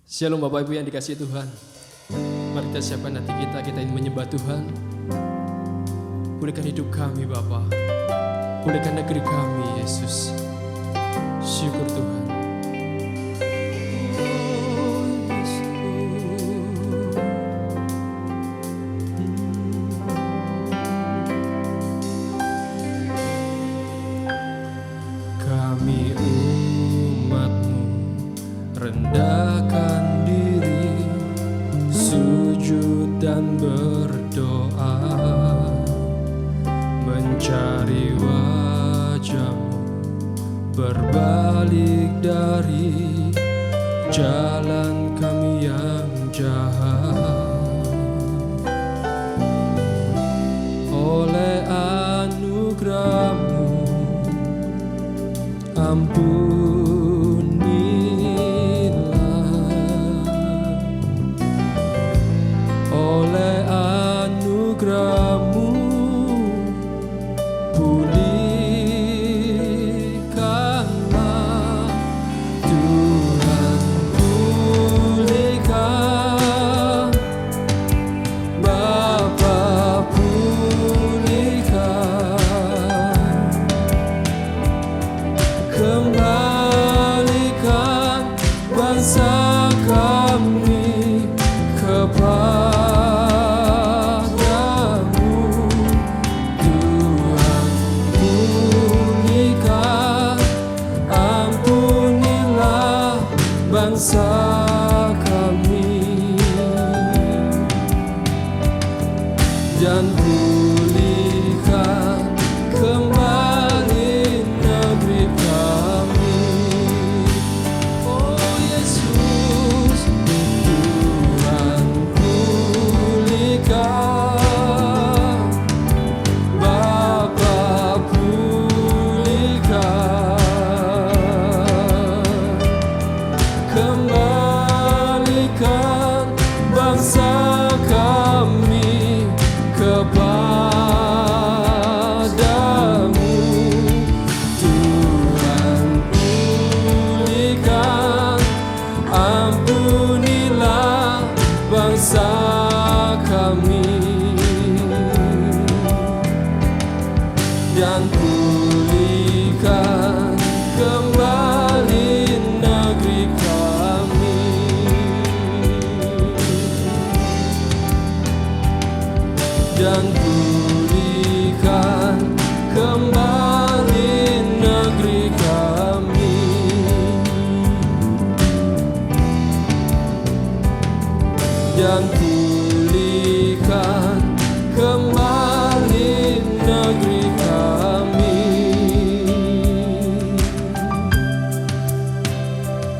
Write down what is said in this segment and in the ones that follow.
Shalom Bapak Ibu yang dikasihi Tuhan. Mari kita siapkan hati kita ingin menyembah Tuhan. Pulihkan hidup kami Bapa, pulihkan negeri kami Yesus. Syukur Tuhan. Kami umat-Mu rendahkan diri, sujud dan berdoa, mencari wajah-Mu, berbalik dari jalan kami yang jahat. Oleh anugerah-Mu ampunilah, oleh anugerah-Mu pulihkanlah Tuhan, pulihkan Bapa, pulihkan, kembalikan bangsa kami kepadamu. Tuhan, pulihkan, ampunilah bangsa kami, dan pulihkan kembali negeri kami. Oh Yesus, Tuhan pulihkan, Bapa pulihkan, kembalikan bangsa kami kepadamu. Tuhan pulihkan, ampunilah bangsa kami, dan pulihkan kembali negeri kami, dan pulihkan kembali negeri kami, dan pulihkan kembali negeri kami.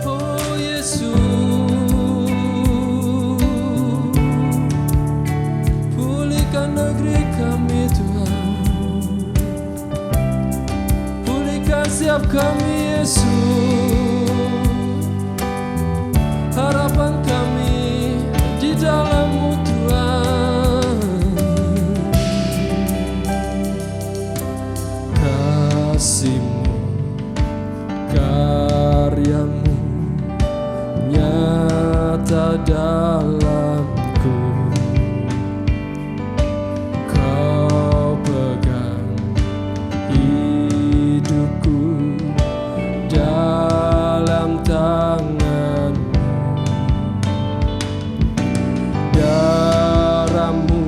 Oh Yesus, pulihkan negeri kami Tuhan, pulihkan setiap kami Yesus. Harapan kami di dalam-Mu Tuhan, kasih-Mu, karya-Mu nyata dalamku. Kau pegang hidupku dalam tangan-Mu, darah-Mu,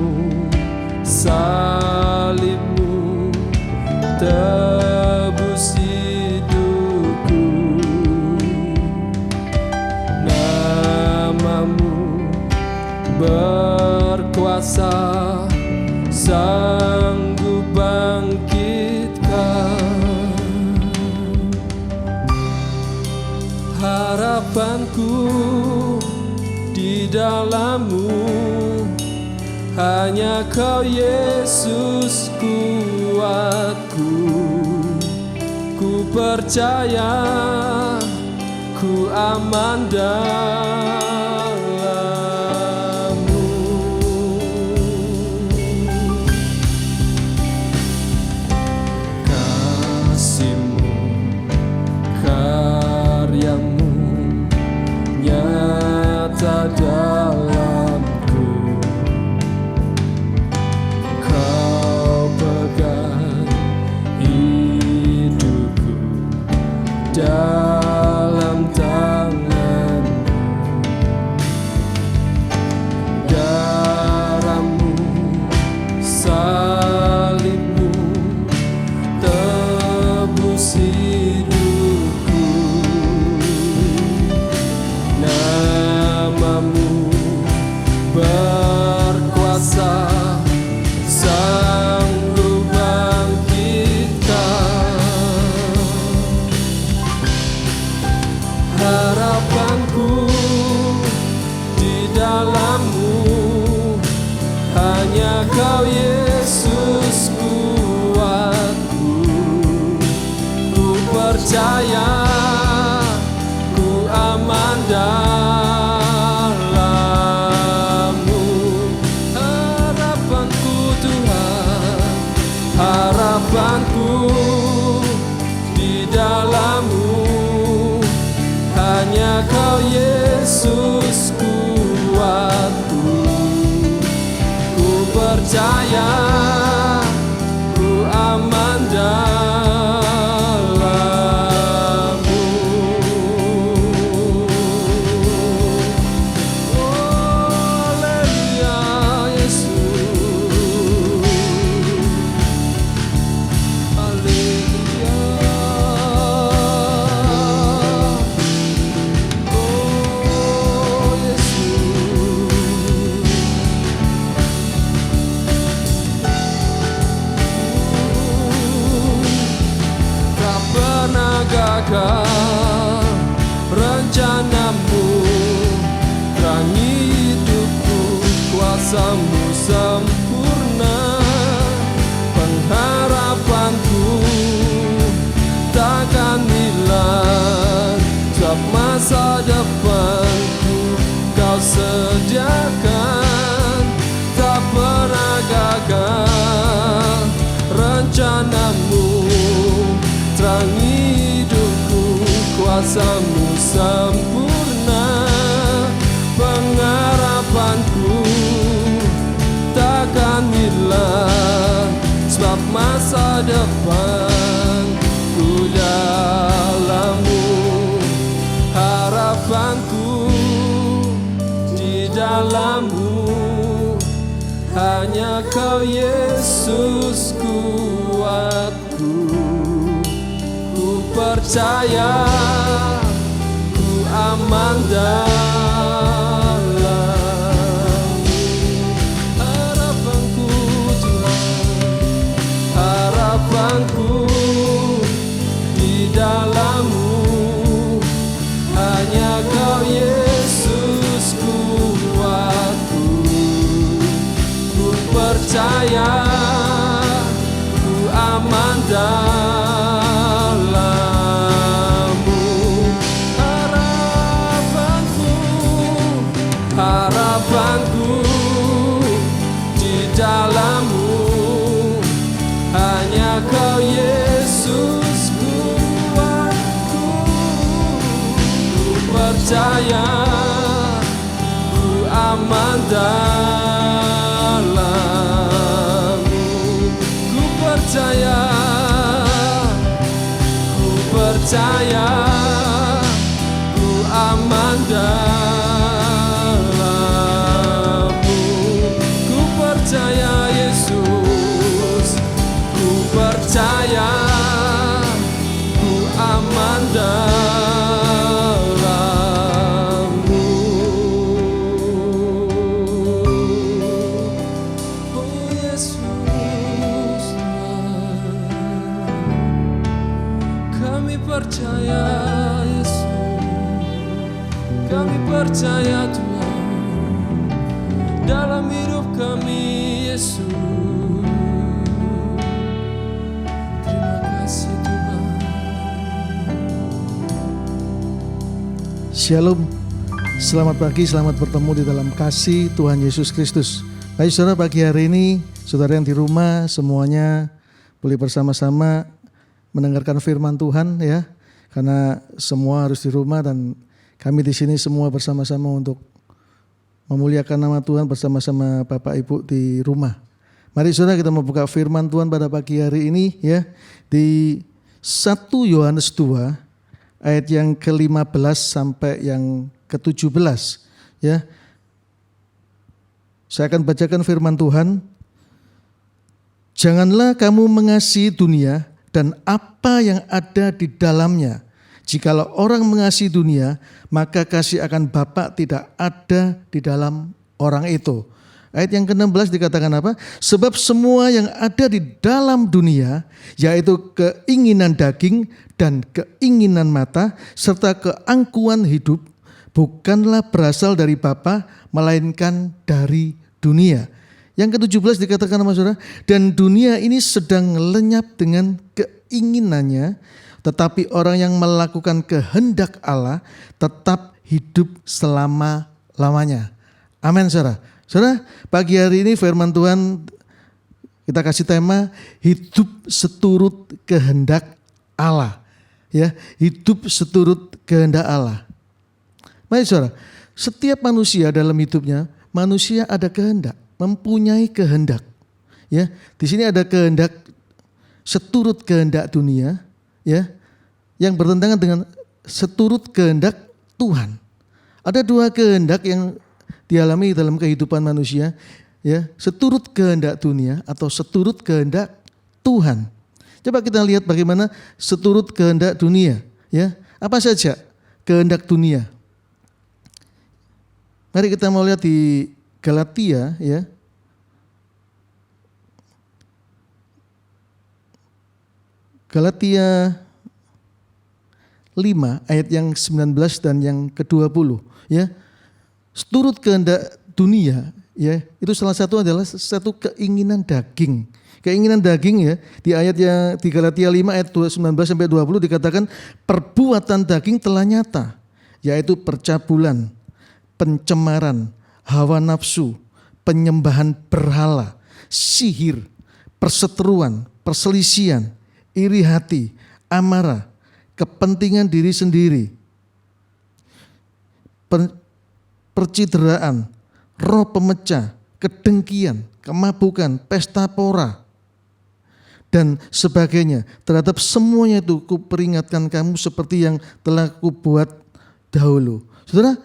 salib-Mu tebus hidupku, nama-Mu berkuasa sanggup bangkitkan. Harapanku di dalam-Mu, hanya Kau Yesus kuatku. Ku percaya ku aman dalam-Mu. Kasih-Mu, karya-Mu nyata dalam tangan, darahmu, salibmu, tebus hidupku. Namamu berkuasa, sanggup bangkitkan. Harapanku di dalam-Mu, hanya Kau Yesus kuatku. Ku percaya, ku aman dalam-Mu. Harapanku Tuhan, harapanku di dalam-Mu, hanya Kau Yesus kuatku. Ku percaya, ku aman dalam-Mu. Oh, haleluya Yesus, haleluya. Oh Yesus, tak pernah gagal rencana-Mu, terangi hidupku, kuasa-Mu sempurna. Pengharapanku takkan hilang, sebab masa depanku Kau sediakan. Tak pernah gagal rencana-Mu, terangi hidupku, kuasa-Mu sempurna. Pengharapanku takkan hilang, sebab masa depanku dalam-Mu. Harapanku di dalam-Mu, hanya Kau Yesus kuatku. Ku percaya, ku aman dalam-Mu. Harapanku Tuhan, harapanku di dalam-Mu, hanya Kau Yesus kuatku. Ku percaya, ku aman dalam-Mu. Harapanku, harapanku di dalam-Mu, hanya Kau Yesus kuatku. Ku percaya, ku aman dalam-Mu. Ku percaya, ku percaya, ku aman dalam-Mu. Ku percaya Yesus, ku percaya, ku aman dalam-Mu. Oh Yesus, kami percaya Yesus, kami percaya Tuhan dalam hidup kami Yesus. Terima kasih Tuhan. Shalom, selamat pagi, selamat bertemu di dalam kasih Tuhan Yesus Kristus. Baik saudara, pagi hari ini saudara yang di rumah semuanya boleh bersama-sama mendengarkan firman Tuhan ya. Karena semua harus di rumah dan kami di sini semua bersama-sama untuk memuliakan nama Tuhan bersama-sama Bapak Ibu di rumah. Mari saudara kita membuka firman Tuhan pada pagi hari ini ya. Di 1 Yohanes 2 ayat yang ke-15 sampai yang ke-17 ya. Saya akan bacakan firman Tuhan. Janganlah kamu mengasihi dunia dan apa yang ada di dalamnya. Jikalau orang mengasihi dunia, maka kasih akan Bapa tidak ada di dalam orang itu. Ayat yang ke-16 dikatakan apa? Sebab semua yang ada di dalam dunia, yaitu keinginan daging dan keinginan mata, serta keangkuhan hidup, bukanlah berasal dari Bapa, melainkan dari dunia. Yang ke-17 dikatakan sama saudara, dan dunia ini sedang lenyap dengan keinginannya, tetapi orang yang melakukan kehendak Allah tetap hidup selama-lamanya. Amin saudara. Saudara, pagi hari ini firman Tuhan kita kasih tema hidup seturut kehendak Allah. Ya, hidup seturut kehendak Allah. Baik saudara, setiap manusia dalam hidupnya, manusia ada kehendak, mempunyai kehendak. Ya, di sini ada kehendak seturut kehendak dunia, ya, yang bertentangan dengan seturut kehendak Tuhan. Ada dua kehendak yang dialami dalam kehidupan manusia, ya, seturut kehendak dunia atau seturut kehendak Tuhan. Coba kita lihat bagaimana seturut kehendak dunia, ya. Apa saja kehendak dunia? Mari kita mau lihat di Galatia, ya. Galatia 5 ayat yang 19 dan yang ke-20, ya. Seturut kehendak dunia, ya, itu salah satu adalah satu keinginan daging. Keinginan daging, ya, di ayat yang di Galatia 5 ayat 19 sampai 20 dikatakan perbuatan daging telah nyata, yaitu percabulan, pencemaran, hawa nafsu, penyembahan berhala, sihir, perseteruan, perselisihan, iri hati, amarah, kepentingan diri sendiri, percideraan, roh pemecah, kedengkian, kemabukan, pesta pora, dan sebagainya. Terhadap semuanya itu kuperingatkan kamu seperti yang telah kubuat dahulu. Saudara,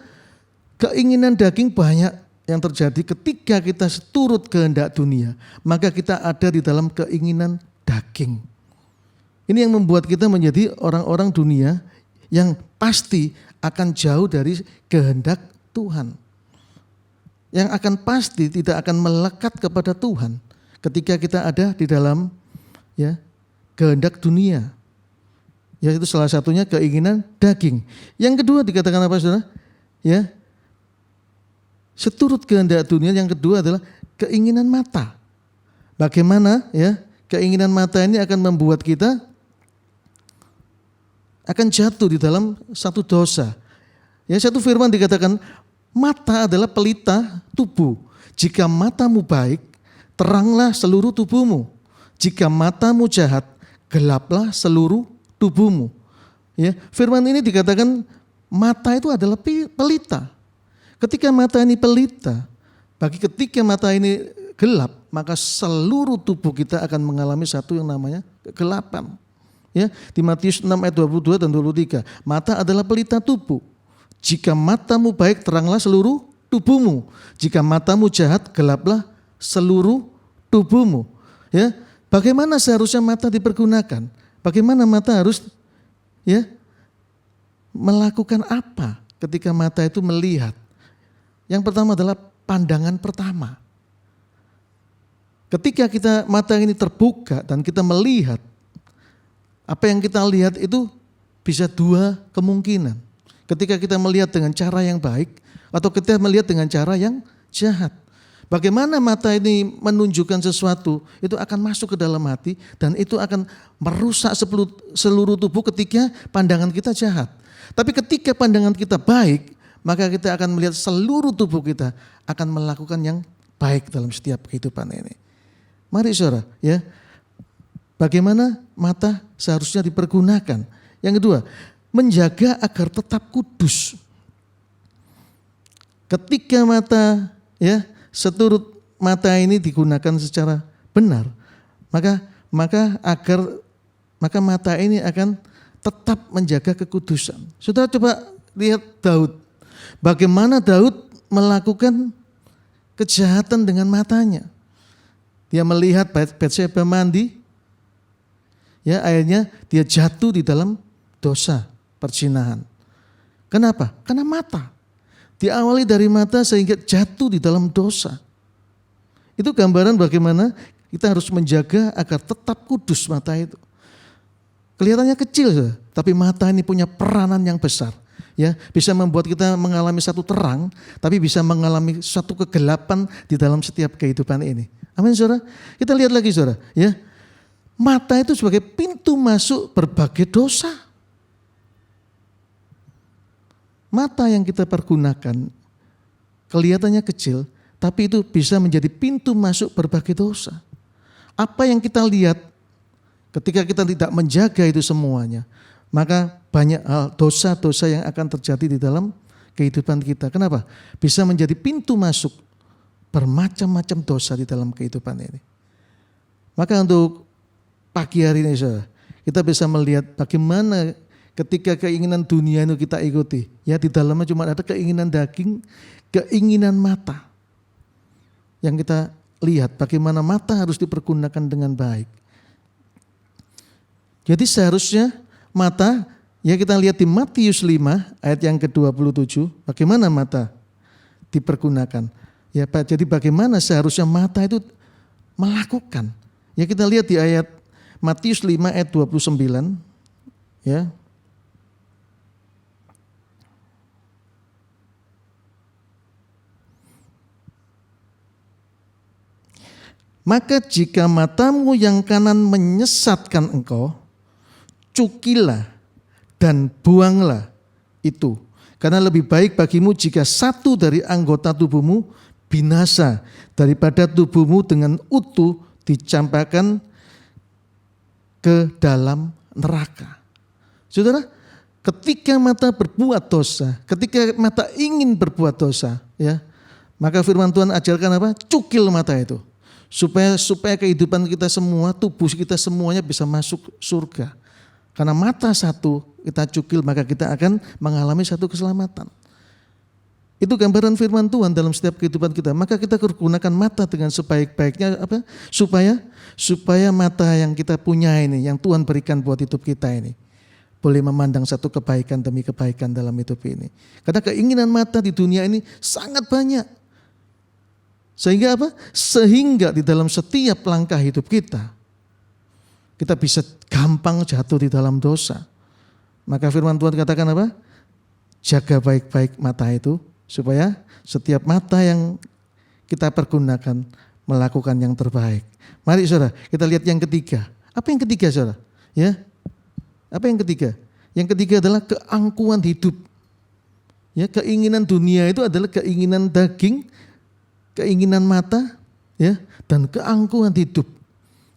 keinginan daging banyak yang terjadi ketika kita seturut kehendak dunia, maka kita ada di dalam keinginan daging. Ini yang membuat kita menjadi orang-orang dunia yang pasti akan jauh dari kehendak Tuhan. Yang akan pasti tidak akan melekat kepada Tuhan ketika kita ada di dalam, ya, kehendak dunia. Yaitu salah satunya keinginan daging. Yang kedua dikatakan apa saudara? Ya, seturut kehendak dunia yang kedua adalah keinginan mata. Bagaimana, ya, keinginan mata ini akan membuat kita akan jatuh di dalam satu dosa. Ya, satu firman dikatakan mata adalah pelita tubuh. Jika matamu baik, teranglah seluruh tubuhmu. Jika matamu jahat, gelaplah seluruh tubuhmu. Ya, firman ini dikatakan mata itu adalah pelita. Ketika mata ini pelita, ketika mata ini gelap, maka seluruh tubuh kita akan mengalami satu yang namanya kegelapan. Ya, di Matius 6 ayat 22 dan 23, mata adalah pelita tubuh. Jika matamu baik, teranglah seluruh tubuhmu. Jika matamu jahat, gelaplah seluruh tubuhmu. Ya, bagaimana seharusnya mata dipergunakan? Bagaimana mata harus, ya, melakukan apa ketika mata itu melihat? Yang pertama adalah pandangan pertama. Ketika mata ini terbuka dan kita melihat, apa yang kita lihat itu bisa dua kemungkinan. Ketika kita melihat dengan cara yang baik atau kita melihat dengan cara yang jahat. Bagaimana mata ini menunjukkan sesuatu, itu akan masuk ke dalam hati dan itu akan merusak seluruh tubuh ketika pandangan kita jahat. Tapi ketika pandangan kita baik, maka kita akan melihat seluruh tubuh kita akan melakukan yang baik dalam setiap kehidupan ini. Mari saudara, ya, bagaimana mata seharusnya dipergunakan. Yang kedua, menjaga agar tetap kudus. Ketika mata, ya, seturut mata ini digunakan secara benar, maka mata ini akan tetap menjaga kekudusan. Saudara coba lihat Daud. Bagaimana Daud melakukan kejahatan dengan matanya. Dia melihat Batsheba mandi, ya akhirnya dia jatuh di dalam dosa perzinahan. Kenapa? Karena mata. Diawali dari mata sehingga jatuh di dalam dosa. Itu gambaran bagaimana kita harus menjaga agar tetap kudus mata itu. Kelihatannya kecil, tapi mata ini punya peranan yang besar. Ya, bisa membuat kita mengalami satu terang, tapi bisa mengalami satu kegelapan di dalam setiap kehidupan ini. Amin, saudara. Kita lihat lagi, saudara. Ya, mata itu sebagai pintu masuk berbagai dosa. Mata yang kita pergunakan kelihatannya kecil, tapi itu bisa menjadi pintu masuk berbagai dosa. Apa yang kita lihat ketika kita tidak menjaga itu semuanya, maka banyak hal dosa-dosa yang akan terjadi di dalam kehidupan kita. Kenapa? Bisa menjadi pintu masuk bermacam-macam dosa di dalam kehidupan ini. Maka untuk pagi hari ini, saudara, kita bisa melihat bagaimana ketika keinginan dunia itu kita ikuti. Ya, di dalamnya cuma ada keinginan daging, keinginan mata. Yang kita lihat bagaimana mata harus dipergunakan dengan baik. Jadi seharusnya mata, ya kita lihat di Matius 5 ayat yang ke-27, bagaimana mata dipergunakan. Ya Pak, jadi bagaimana seharusnya mata itu melakukan. Ya kita lihat di ayat Matius 5 ayat 29, ya. Maka jika matamu yang kanan menyesatkan engkau, cukilah dan buanglah itu. Karena lebih baik bagimu jika satu dari anggota tubuhmu binasa daripada tubuhmu dengan utuh dicampakkan ke dalam neraka. Saudara, ketika mata berbuat dosa, ketika mata ingin berbuat dosa, ya, maka firman Tuhan ajarkan apa? Cukil mata itu. Supaya kehidupan kita semua, tubuh kita semuanya bisa masuk surga. Karena mata satu kita cukil, maka kita akan mengalami satu keselamatan. Itu gambaran firman Tuhan dalam setiap kehidupan kita. Maka kita gunakan mata dengan sebaik-baiknya apa? Supaya mata yang kita punya ini, yang Tuhan berikan buat hidup kita ini, boleh memandang satu kebaikan demi kebaikan dalam hidup ini. Karena keinginan mata di dunia ini sangat banyak. Sehingga apa? Sehingga di dalam setiap langkah hidup kita bisa gampang jatuh di dalam dosa. Maka firman Tuhan katakan apa? Jaga baik-baik mata itu supaya setiap mata yang kita pergunakan melakukan yang terbaik. Mari saudara, kita lihat yang ketiga. Apa yang ketiga, saudara? Ya. Apa yang ketiga? Yang ketiga adalah keangkuhan hidup. Ya, keinginan dunia itu adalah keinginan daging, keinginan mata, ya, dan keangkuhan hidup.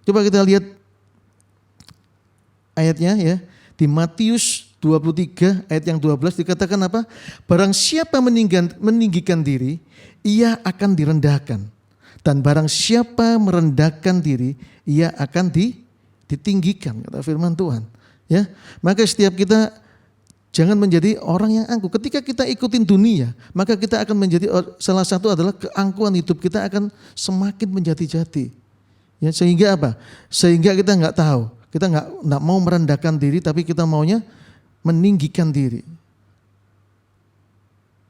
Coba kita lihat ayatnya, ya. Di Matius 23 ayat yang 12 dikatakan apa? Barang siapa meninggikan diri, ia akan direndahkan. Dan barang siapa merendahkan diri, ia akan ditinggikan, kata firman Tuhan. Ya, maka setiap kita jangan menjadi orang yang angkuh. Ketika kita ikutin dunia, maka kita akan menjadi, salah satu adalah keangkuhan hidup kita akan semakin menjadi-jadi. Ya, sehingga apa? Sehingga kita nggak tahu, kita nggak mau merendahkan diri, tapi kita maunya meninggikan diri.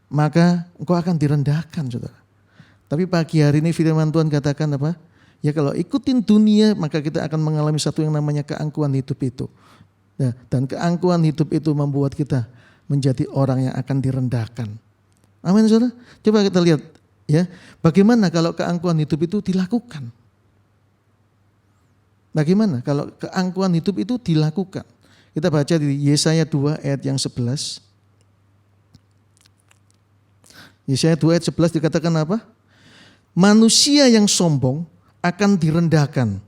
Maka engkau akan direndahkan, saudara. Tapi pagi hari ini firman Tuhan katakan apa? Ya kalau ikutin dunia, maka kita akan mengalami satu yang namanya keangkuhan hidup itu. Ya, dan keangkuhan hidup itu membuat kita menjadi orang yang akan direndahkan. Amin, saudara. Coba kita lihat, ya, bagaimana kalau keangkuhan hidup itu dilakukan. Bagaimana kalau keangkuhan hidup itu dilakukan. Kita baca di Yesaya 2 ayat yang 11. Yesaya 2 ayat 11 dikatakan apa? Manusia yang sombong akan direndahkan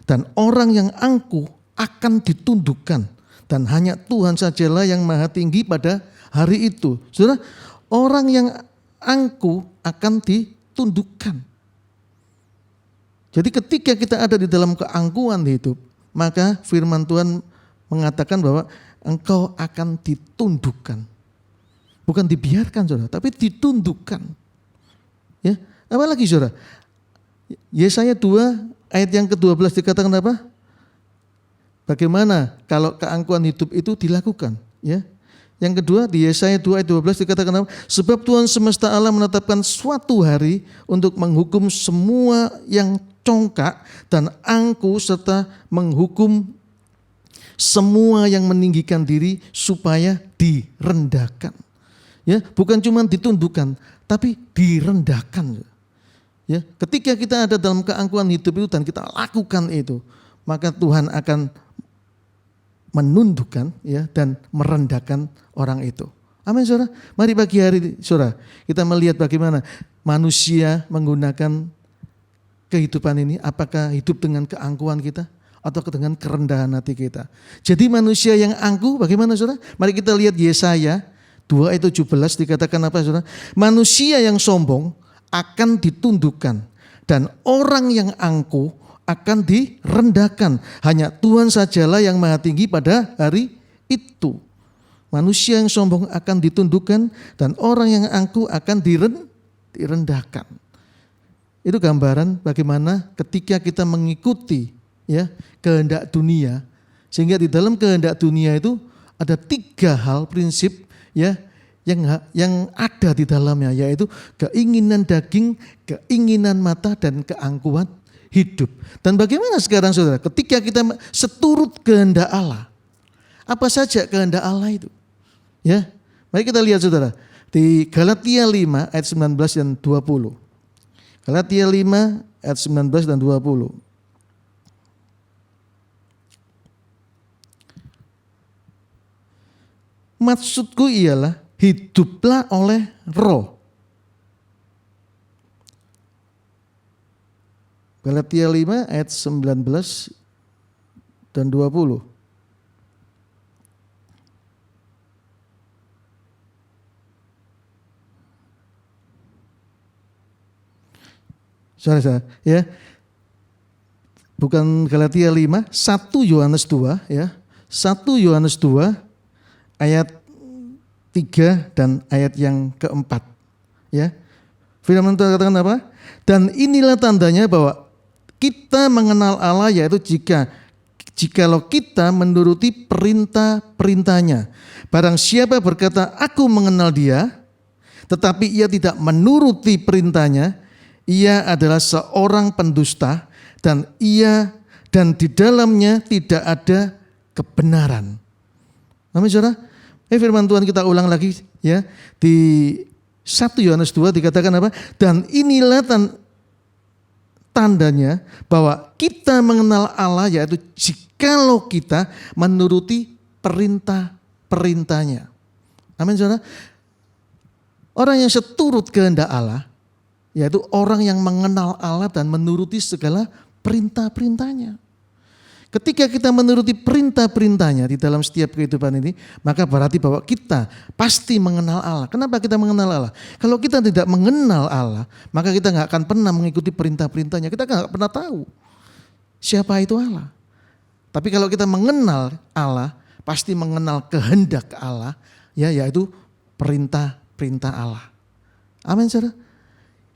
dan orang yang angkuh akan ditundukkan, dan hanya Tuhan sajalah yang maha tinggi pada hari itu. Saudara, orang yang angkuh akan ditundukkan. Jadi ketika kita ada di dalam keangkuhan hidup, maka firman Tuhan mengatakan bahwa engkau akan ditundukkan. Bukan dibiarkan saudara, tapi ditundukkan. Ya, apalagi saudara? Yesaya 2 ayat yang ke-12 dikatakan apa? Bagaimana kalau keangkuhan hidup itu dilakukan? Ya. Yang kedua di Yesaya 2 ayat 12 dikatakan apa? Sebab Tuhan semesta alam menetapkan suatu hari untuk menghukum semua yang congkak dan angkuh serta menghukum semua yang meninggikan diri supaya direndahkan. Ya, bukan cuma ditundukkan, tapi direndahkan. Ya, ketika kita ada dalam keangkuhan hidup itu dan kita lakukan itu, maka Tuhan akan menundukkan ya dan merendahkan orang itu. Amin saudara. Mari pagi hari saudara kita melihat bagaimana manusia menggunakan kehidupan ini. Apakah hidup dengan keangkuhan kita atau dengan kerendahan hati kita. Jadi manusia yang angkuh bagaimana saudara? Mari kita lihat Yesaya 2 ayat 17 dikatakan apa saudara? Manusia yang sombong akan ditundukkan dan orang yang angkuh akan direndahkan. Hanya Tuhan sajalah yang maha tinggi pada hari itu. Manusia yang sombong akan ditundukkan dan orang yang angkuh akan direndahkan. Itu gambaran bagaimana ketika kita mengikuti ya kehendak dunia, sehingga di dalam kehendak dunia itu ada 3 hal prinsip ya yang ada di dalamnya, yaitu keinginan daging, keinginan mata dan keangkuhan hidup. Dan bagaimana sekarang saudara ketika kita seturut kehendak Allah? Apa saja kehendak Allah itu? Ya, mari kita lihat saudara di Galatia 5 ayat 19 dan 20. Galatia 5 ayat 19 dan 20. Maksudku ialah hiduplah oleh roh. Galatia 5 ayat 19 dan 20. Saudara ya. Bukan Galatia 5, 1 Yohanes 2 ya. 1 Yohanes 2 ayat 3 dan ayat yang keempat. Ya. Firman Tuhan katakan apa? Dan inilah tandanya bahwa kita mengenal Allah, yaitu jikalau kita menuruti perintah-perintahnya. Barang siapa berkata, aku mengenal dia, tetapi ia tidak menuruti perintahnya, ia adalah seorang pendusta dan di dalamnya tidak ada kebenaran. Amin saudara. Firman Tuhan kita ulang lagi ya. Di 1 Yohanes 2 dikatakan apa? Dan inilah tandanya bahwa kita mengenal Allah, yaitu jikalau kita menuruti perintah-perintahnya. Amin saudara. Orang yang seturut kehendak Allah, yaitu orang yang mengenal Allah dan menuruti segala perintah-perintahnya. Ketika kita menuruti perintah-perintahnya di dalam setiap kehidupan ini, maka berarti bahwa kita pasti mengenal Allah. Kenapa kita mengenal Allah? Kalau kita tidak mengenal Allah, maka kita nggak akan pernah mengikuti perintah-perintahnya. Kita nggak pernah tahu siapa itu Allah. Tapi kalau kita mengenal Allah, pasti mengenal kehendak Allah, ya, yaitu perintah-perintah Allah. Amin, saudara.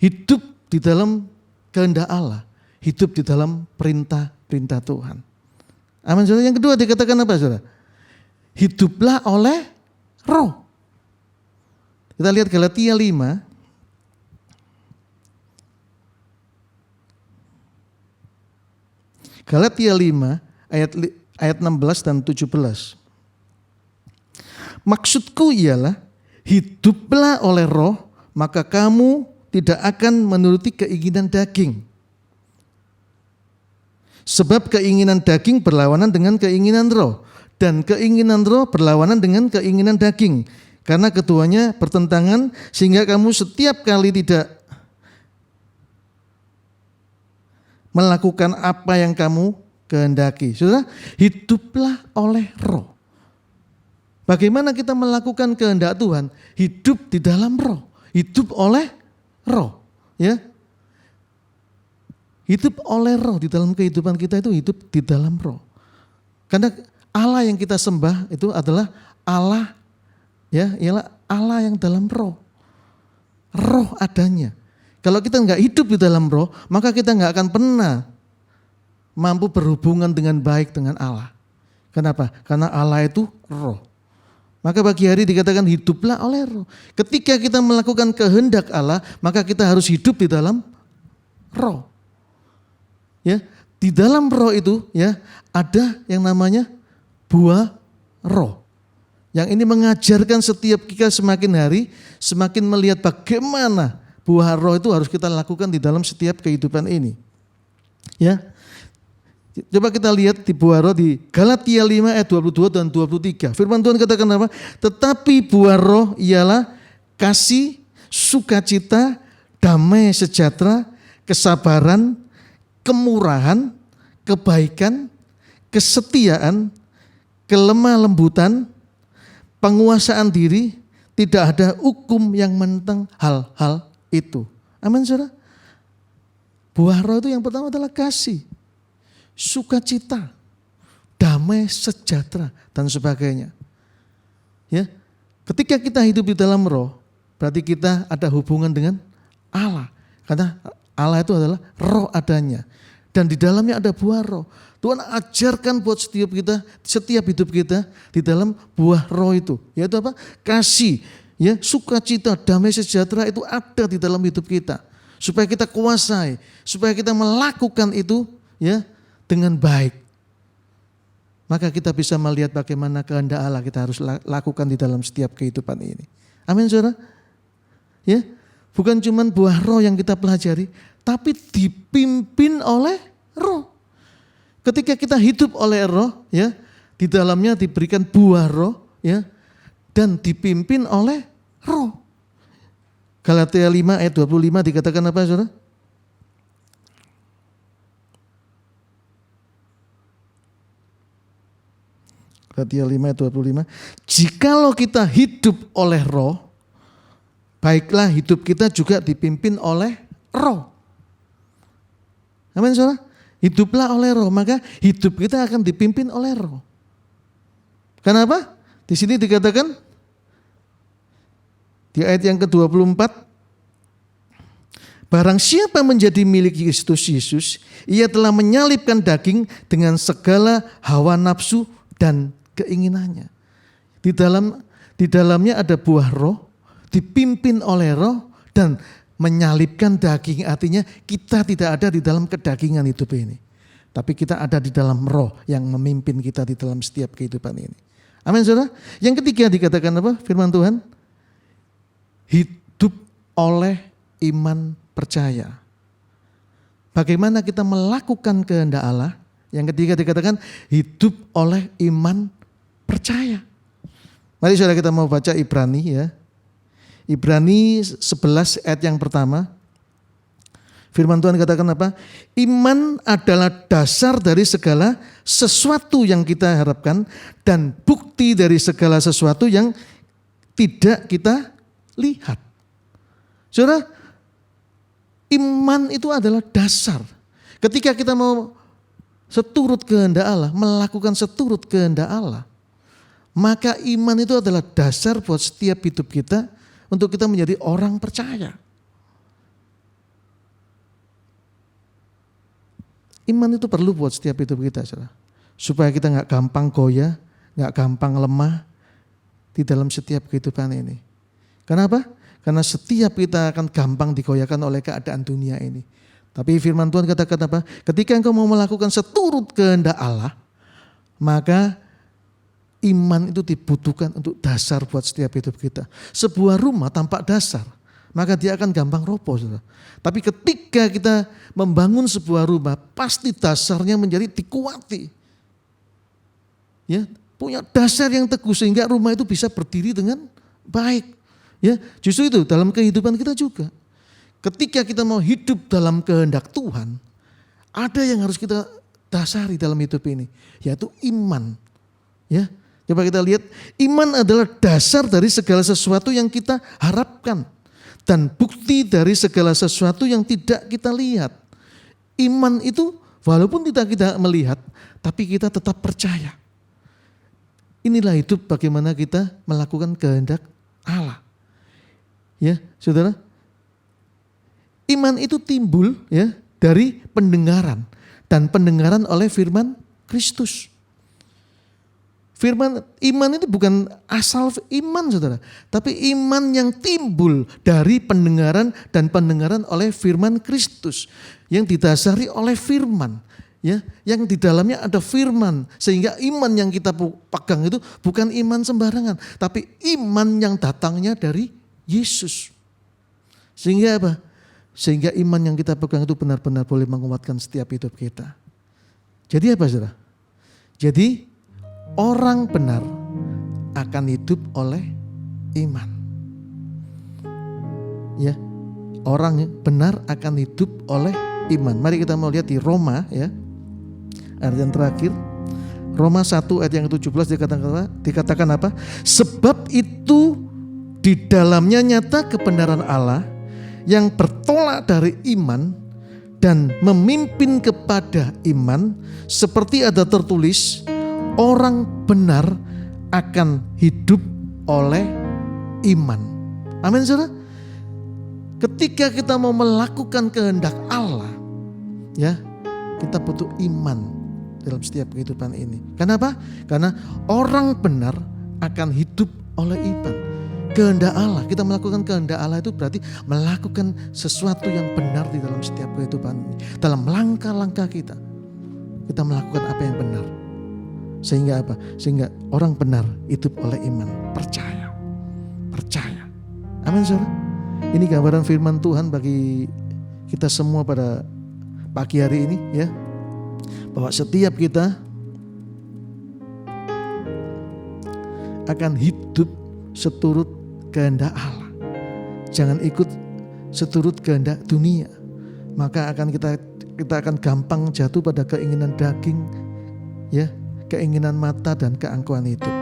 Hidup di dalam kehendak Allah, hidup di dalam perintah-perintah Tuhan. Amin, saudara. Yang kedua dikatakan apa, saudara? Hiduplah oleh roh. Kita lihat Galatia 5. Galatia 5 ayat 16 dan 17. Maksudku ialah hiduplah oleh roh, maka kamu tidak akan menuruti keinginan daging. Sebab keinginan daging berlawanan dengan keinginan roh, dan keinginan roh berlawanan dengan keinginan daging. Karena keduanya bertentangan, sehingga kamu setiap kali tidak melakukan apa yang kamu kehendaki. Saudara, hiduplah oleh roh. Bagaimana kita melakukan kehendak Tuhan? Hidup di dalam roh, hidup oleh roh, ya. Hidup oleh roh di dalam kehidupan kita itu hidup di dalam roh. Karena Allah yang kita sembah itu adalah Allah, ya, ialah Allah yang dalam roh. Roh adanya. Kalau kita nggak hidup di dalam roh, maka kita nggak akan pernah mampu berhubungan dengan baik dengan Allah. Kenapa? Karena Allah itu roh. Maka pagi hari dikatakan hiduplah oleh roh. Ketika kita melakukan kehendak Allah, maka kita harus hidup di dalam roh. Ya, di dalam roh itu ya ada yang namanya buah roh. Yang ini mengajarkan setiap kita semakin hari semakin melihat bagaimana buah roh itu harus kita lakukan di dalam setiap kehidupan ini. Ya. Coba kita lihat di buah roh di Galatia 5 ayat 22 dan 23. Firman Tuhan katakan apa? Tetapi buah roh ialah kasih, sukacita, damai sejahtera, kesabaran, kemurahan, kebaikan, kesetiaan, kelemah lembutan, penguasaan diri, tidak ada hukum yang menentang hal-hal itu. Amin, saudara. Buah roh itu yang pertama adalah kasih, sukacita, damai sejahtera, dan sebagainya. Ya, ketika kita hidup di dalam roh, berarti kita ada hubungan dengan Allah. Karena Allah itu adalah roh adanya. Dan di dalamnya ada buah roh. Tuhan ajarkan buat setiap hidup kita di dalam buah roh itu. Yaitu apa? Kasih, ya, sukacita, damai sejahtera itu ada di dalam hidup kita. Supaya kita kuasai, supaya kita melakukan itu ya dengan baik. Maka kita bisa melihat bagaimana kehendak Allah kita harus lakukan di dalam setiap kehidupan ini. Amin, saudara. Ya, bukan cuma buah roh yang kita pelajari, tapi dipimpin oleh roh. Ketika kita hidup oleh roh, ya, di dalamnya diberikan buah roh, ya, dan dipimpin oleh roh. Galatia 5 ayat 25 dikatakan apa, saudara? Galatia 5 ayat 25. Jikalau kita hidup oleh roh, baiklah hidup kita juga dipimpin oleh roh. Amin, saudara. Hiduplah oleh roh, maka hidup kita akan dipimpin oleh roh. Kenapa? Di sini dikatakan di ayat yang ke-24, barang siapa menjadi milik Kristus Yesus, ia telah menyalibkan daging dengan segala hawa nafsu dan keinginannya. Di dalamnya ada buah roh, dipimpin oleh roh, dan menyalibkan daging, artinya kita tidak ada di dalam kedagingan hidup ini. Tapi kita ada di dalam roh yang memimpin kita di dalam setiap kehidupan ini. Amin, saudara. Yang ketiga dikatakan apa? Firman Tuhan, hidup oleh iman percaya. Bagaimana kita melakukan kehendak Allah? Yang ketiga dikatakan hidup oleh iman percaya. Mari saudara kita mau baca Ibrani, ya. Ibrani 11 ayat yang pertama. Firman Tuhan katakan apa? Iman adalah dasar dari segala sesuatu yang kita harapkan dan bukti dari segala sesuatu yang tidak kita lihat. Saudara, iman itu adalah dasar. Ketika kita mau seturut kehendak Allah, melakukan seturut kehendak Allah, maka iman itu adalah dasar buat setiap hidup kita untuk kita menjadi orang percaya. Iman itu perlu buat setiap hidup kita, saudara. Supaya kita gak gampang goyah, gak gampang lemah di dalam setiap kehidupan ini. Kenapa? Karena setiap kita akan gampang digoyahkan oleh keadaan dunia ini. Tapi firman Tuhan katakan apa? Ketika engkau mau melakukan seturut kehendak Allah, maka iman itu dibutuhkan untuk dasar buat setiap hidup kita. Sebuah rumah tanpa dasar, maka dia akan gampang roboh, saudara. Tapi ketika kita membangun sebuah rumah, pasti dasarnya menjadi dikuati. Ya, punya dasar yang teguh sehingga rumah itu bisa berdiri dengan baik. Ya, justru itu dalam kehidupan kita juga. Ketika kita mau hidup dalam kehendak Tuhan, ada yang harus kita dasari dalam hidup ini, yaitu iman. Ya, coba kita lihat, iman adalah dasar dari segala sesuatu yang kita harapkan dan bukti dari segala sesuatu yang tidak kita lihat. Iman itu walaupun tidak kita melihat, tapi kita tetap percaya. Inilah hidup bagaimana kita melakukan kehendak Allah. Ya, saudara. Iman itu timbul ya dari pendengaran, dan pendengaran oleh firman Kristus. Firman iman itu bukan asal iman, saudara, tapi iman yang timbul dari pendengaran dan pendengaran oleh firman Kristus, yang didasari oleh firman. Ya, yang di dalamnya ada firman, sehingga iman yang kita pegang itu bukan iman sembarangan, tapi iman yang datangnya dari Yesus. Sehingga apa? Sehingga iman yang kita pegang itu benar-benar boleh menguatkan setiap hidup kita. Jadi apa, saudara? Jadi orang benar akan hidup oleh iman. Ya, orang benar akan hidup oleh iman. Mari kita mau lihat di Roma ya. Ayat yang terakhir, Roma 1 ayat yang ke-17 dikatakan apa? Sebab itu di dalamnya nyata kebenaran Allah yang bertolak dari iman dan memimpin kepada iman, seperti ada tertulis, orang benar akan hidup oleh iman. Amin, saudara. Ketika kita mau melakukan kehendak Allah, ya, kita butuh iman dalam setiap kehidupan ini. Kenapa? Karena orang benar akan hidup oleh iman. Kehendak Allah, kita melakukan kehendak Allah itu berarti melakukan sesuatu yang benar di dalam setiap kehidupan ini. Dalam langkah-langkah kita melakukan apa yang benar. Sehingga apa? Sehingga orang benar hidup oleh iman. Percaya. Amin, saudara. Ini gambaran firman Tuhan bagi kita semua pada pagi hari ini ya. Bahwa setiap kita akan hidup seturut kehendak Allah. Jangan ikut seturut kehendak dunia. Maka kita akan gampang jatuh pada keinginan daging, ya, keinginan mata dan keangkuhan hidup.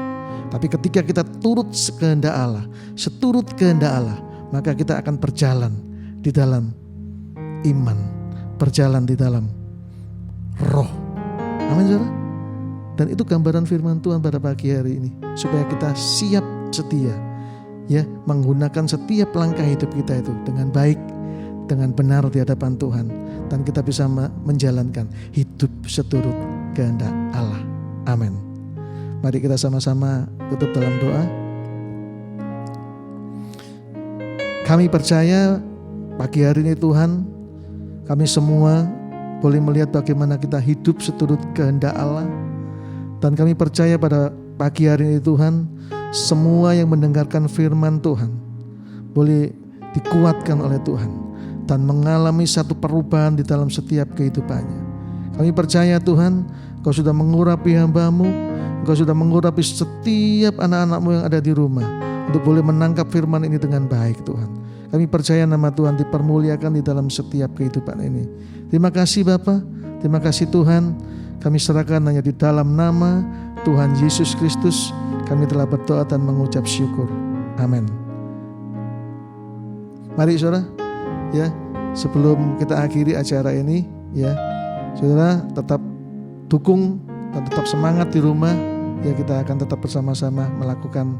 Tapi ketika kita turut kehendak Allah, seturut kehendak Allah, maka kita akan berjalan di dalam iman, berjalan di dalam roh. Amin, saudara. Dan itu gambaran firman Tuhan pada pagi hari ini, supaya kita siap setia, ya, menggunakan setiap langkah hidup kita itu dengan baik, dengan benar di hadapan Tuhan, dan kita bisa menjalankan hidup seturut kehendak Allah. Amin. Mari kita sama-sama tutup dalam doa. Kami percaya pagi hari ini Tuhan, kami semua boleh melihat bagaimana kita hidup seturut kehendak Allah. Dan kami percaya pada pagi hari ini Tuhan, semua yang mendengarkan firman Tuhan boleh dikuatkan oleh Tuhan dan mengalami satu perubahan di dalam setiap kehidupannya. Kami percaya Tuhan, Kau sudah mengurapi hamba-Mu, Kau sudah mengurapi setiap anak-anak-Mu yang ada di rumah untuk boleh menangkap firman ini dengan baik Tuhan. Kami percaya nama Tuhan dipermuliakan di dalam setiap kehidupan ini. Terima kasih Bapa, terima kasih Tuhan. Kami serahkan hanya di dalam nama Tuhan Yesus Kristus. Kami telah berdoa dan mengucap syukur. Amin. Mari saudara, ya, sebelum kita akhiri acara ini, ya, saudara tetap dukung dan tetap semangat di rumah. Ya, kita akan tetap bersama-sama melakukan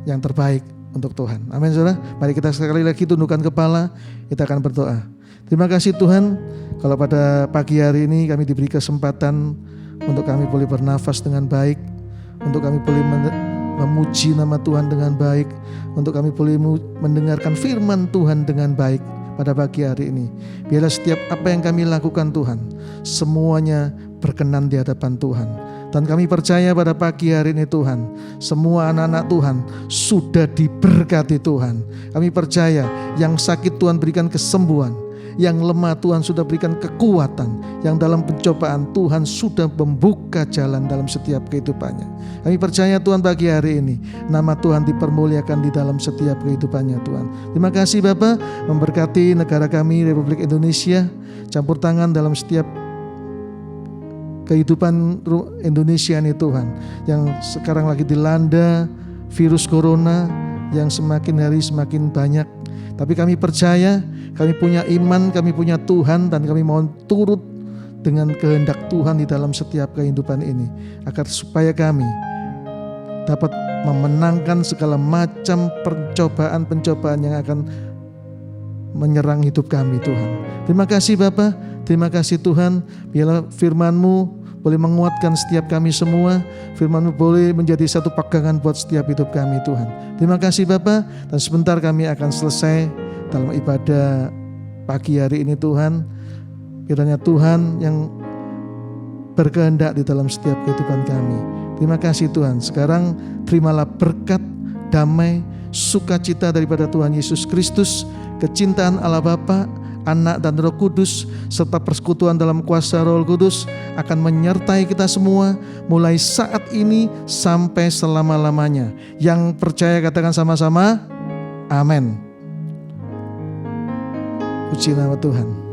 yang terbaik untuk Tuhan. Amin, saudara. Mari kita sekali lagi tundukkan kepala, kita akan berdoa. Terima kasih Tuhan, kalau pada pagi hari ini kami diberi kesempatan untuk kami boleh bernafas dengan baik, untuk kami boleh memuji nama Tuhan dengan baik, untuk kami boleh mendengarkan firman Tuhan dengan baik pada pagi hari ini. Biarlah setiap apa yang kami lakukan Tuhan, semuanya berkenan di hadapan Tuhan. Dan kami percaya pada pagi hari ini Tuhan, semua anak-anak Tuhan sudah diberkati Tuhan. Kami percaya yang sakit Tuhan berikan kesembuhan, yang lemah Tuhan sudah berikan kekuatan, yang dalam pencobaan Tuhan sudah membuka jalan dalam setiap kehidupannya. Kami percaya Tuhan pagi hari ini nama Tuhan dipermuliakan di dalam setiap kehidupannya Tuhan. Terima kasih Bapa, memberkati negara kami Republik Indonesia, campur tangan dalam setiap kehidupan Indonesia ini Tuhan, yang sekarang lagi dilanda virus corona yang semakin hari semakin banyak. Tapi kami percaya, kami punya iman, kami punya Tuhan, dan kami mohon turut dengan kehendak Tuhan di dalam setiap kehidupan ini, agar supaya kami dapat memenangkan segala macam pencobaan-pencobaan yang akan menyerang hidup kami Tuhan. Terima kasih Bapa, terima kasih Tuhan, biarlah firman-Mu boleh menguatkan setiap kami semua, firman-Mu boleh menjadi satu pegangan buat setiap hidup kami Tuhan. Terima kasih Bapa, dan sebentar kami akan selesai dalam ibadah pagi hari ini Tuhan. Kiranya Tuhan yang berkehendak di dalam setiap kehidupan kami. Terima kasih Tuhan. Sekarang terimalah berkat, damai, sukacita daripada Tuhan Yesus Kristus, kecintaan Allah Bapa, Anak dan Roh Kudus, serta persekutuan dalam kuasa Roh Kudus akan menyertai kita semua mulai saat ini sampai selama-lamanya. Yang percaya katakan sama-sama, amin. Puji nama Tuhan.